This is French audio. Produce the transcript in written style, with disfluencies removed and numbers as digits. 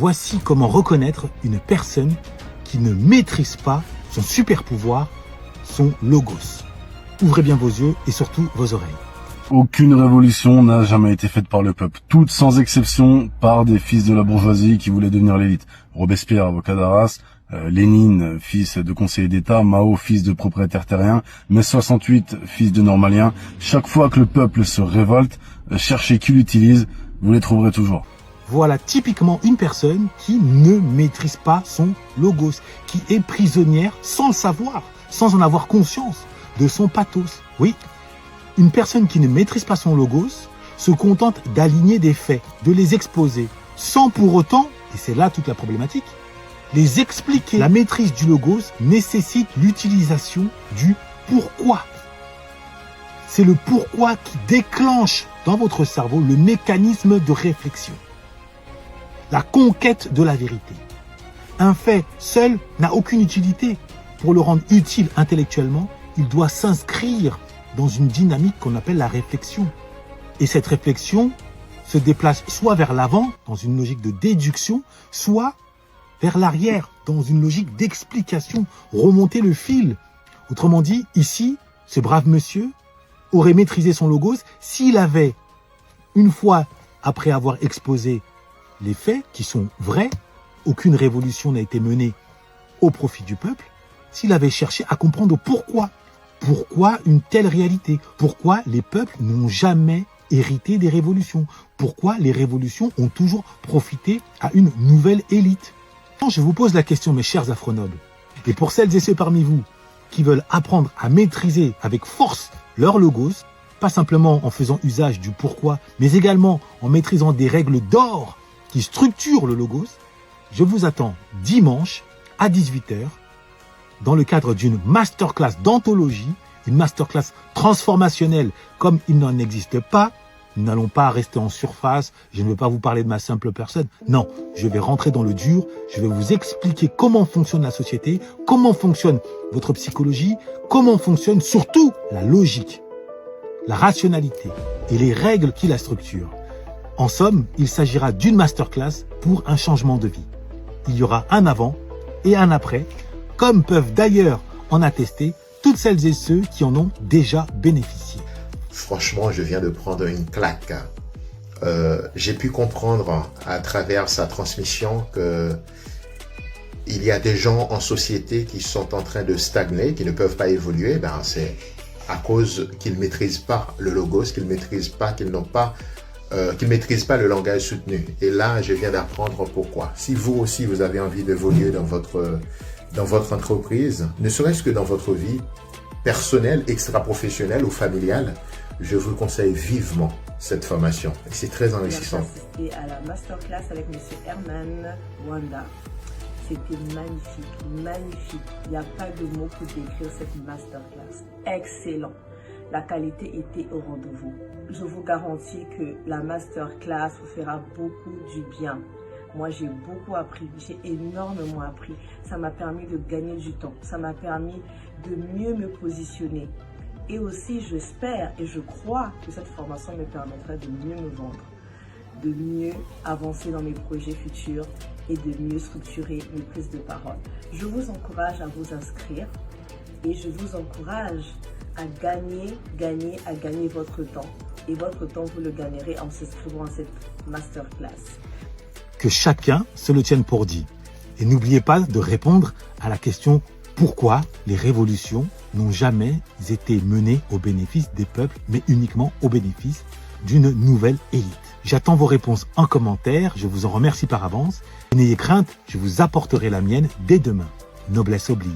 Voici comment reconnaître une personne qui ne maîtrise pas son super pouvoir, son logos. Ouvrez bien vos yeux et surtout vos oreilles. Aucune révolution n'a jamais été faite par le peuple, toutes sans exception par des fils de la bourgeoisie qui voulaient devenir l'élite. Robespierre, avocat d'Arras, Lénine, fils de conseiller d'État, Mao, fils de propriétaire terrien, mai 68, fils de normalien. Chaque fois que le peuple se révolte, cherchez qui l'utilise, vous les trouverez toujours. Voilà typiquement une personne qui ne maîtrise pas son logos, qui est prisonnière sans le savoir, sans en avoir conscience de son pathos. Oui, une personne qui ne maîtrise pas son logos se contente d'aligner des faits, de les exposer, sans pour autant, et c'est là toute la problématique, les expliquer. La maîtrise du logos nécessite l'utilisation du pourquoi. C'est le pourquoi qui déclenche dans votre cerveau le mécanisme de réflexion. La conquête de la vérité. Un fait seul n'a aucune utilité. Pour le rendre utile intellectuellement, il doit s'inscrire dans une dynamique qu'on appelle la réflexion. Et cette réflexion se déplace soit vers l'avant, dans une logique de déduction, soit vers l'arrière, dans une logique d'explication, remonter le fil. Autrement dit, ici, ce brave monsieur aurait maîtrisé son logos s'il avait, une fois après avoir exposé les faits qui sont vrais, aucune révolution n'a été menée au profit du peuple, s'il avait cherché à comprendre pourquoi. Pourquoi une telle réalité? Pourquoi les peuples n'ont jamais hérité des révolutions? Pourquoi les révolutions ont toujours profité à une nouvelle élite? Je vous pose la question, mes chers afronobles, et pour celles et ceux parmi vous qui veulent apprendre à maîtriser avec force leur logos, pas simplement en faisant usage du pourquoi, mais également en maîtrisant des règles d'or qui structurent le logos, je vous attends dimanche à 18 h dans le cadre d'une masterclass d'anthologie, une masterclass transformationnelle comme il n'en existe pas. Nous n'allons pas rester en surface, je ne veux pas vous parler de ma simple personne. Non, je vais rentrer dans le dur, je vais vous expliquer comment fonctionne la société, comment fonctionne votre psychologie, comment fonctionne surtout la logique, la rationalité et les règles qui la structurent. En somme, il s'agira d'une masterclass pour un changement de vie. Il y aura un avant et un après, comme peuvent d'ailleurs en attester toutes celles et ceux qui en ont déjà bénéficié. Franchement, je viens de prendre une claque. J'ai pu comprendre à travers sa transmission que il y a des gens en société qui sont en train de stagner, qui ne peuvent pas évoluer. C'est à cause qu'ils ne maîtrisent pas le logos, qu'ils ne maîtrisent pas, qu'ils ne maîtrisent pas le langage soutenu. Et là, je viens d'apprendre pourquoi. Si vous aussi, vous avez envie d'évoluer dans votre entreprise, ne serait-ce que dans votre vie personnelle, extra-professionnelle ou familiale, je vous conseille vivement cette formation. C'est très enrichissant. J'ai assisté à la masterclass avec M. Herman Wanda. C'était magnifique, magnifique. Il n'y a pas de mots pour décrire cette masterclass. Excellent. La qualité était au rendez-vous. Je vous garantis que la masterclass vous fera beaucoup du bien. Moi, j'ai beaucoup appris, j'ai énormément appris. Ça m'a permis de gagner du temps. Ça m'a permis de mieux me positionner. Et aussi, j'espère et je crois que cette formation me permettra de mieux me vendre, de mieux avancer dans mes projets futurs et de mieux structurer mes prises de parole. Je vous encourage à vous inscrire et je vous encourage à gagner votre temps. Et votre temps, vous le gagnerez en s'inscrivant à cette masterclass. Que chacun se le tienne pour dit. Et n'oubliez pas de répondre à la question pourquoi les révolutions n'ont jamais été menées au bénéfice des peuples, mais uniquement au bénéfice d'une nouvelle élite. J'attends vos réponses en commentaire, je vous en remercie par avance. N'ayez crainte, je vous apporterai la mienne dès demain. Noblesse oblige.